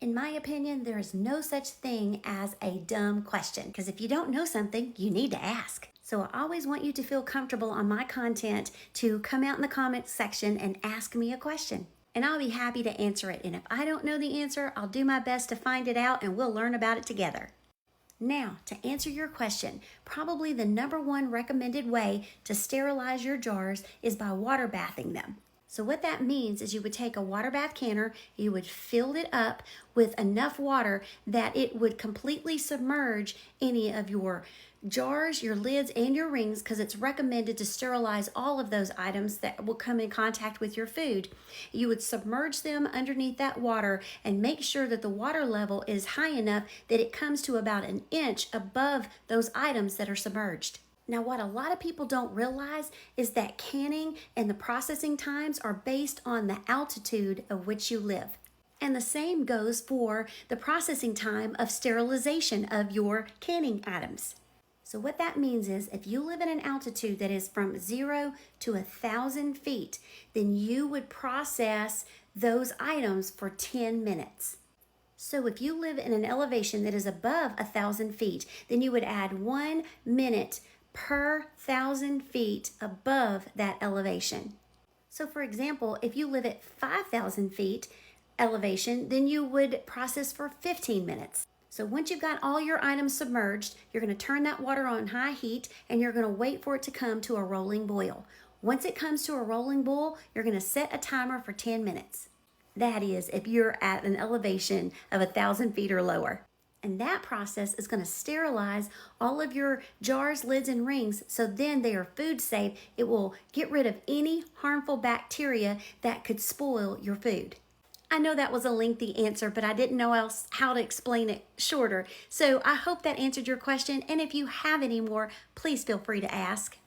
In my opinion, there is no such thing as a dumb question, because if you don't know something, you need to ask. So I always want you to feel comfortable on my content to come out in the comments section and ask me a question. And I'll be happy to answer it. And if I don't know the answer, I'll do my best to find it out and we'll learn about it together. Now, to answer your question, probably the number one recommended way to sterilize your jars is by water bathing them. So what that means is you would take a water bath canner, you would fill it up with enough water that it would completely submerge any of your jars, your lids, and your rings, because it's recommended to sterilize all of those items that will come in contact with your food. You would submerge them underneath that water and make sure that the water level is high enough that it comes to about an inch above those items that are submerged. Now, what a lot of people don't realize is that canning and the processing times are based on the altitude of which you live. And the same goes for the processing time of sterilization of your canning items. So what that means is if you live at an altitude that is from 0 to 1,000 feet, then you would process those items for 10 minutes. So if you live in an elevation that is above 1,000 feet, then you would add 1 minute per 1,000 feet above that elevation. So for example, if you live at 5,000 feet elevation, then you would process for 15 minutes. So once you've got all your items submerged, you're going to turn that water on high heat and you're going to wait for it to come to a rolling boil. Once it comes to a rolling boil, you're going to set a timer for 10 minutes. That is, if you're at an elevation of 1,000 feet or lower. And that process is going to sterilize all of your jars, lids, and rings, so then they are food safe. It will get rid of any harmful bacteria that could spoil your food. I know that was a lengthy answer, but I didn't know else how to explain it shorter. So I hope that answered your question, and if you have any more, please feel free to ask.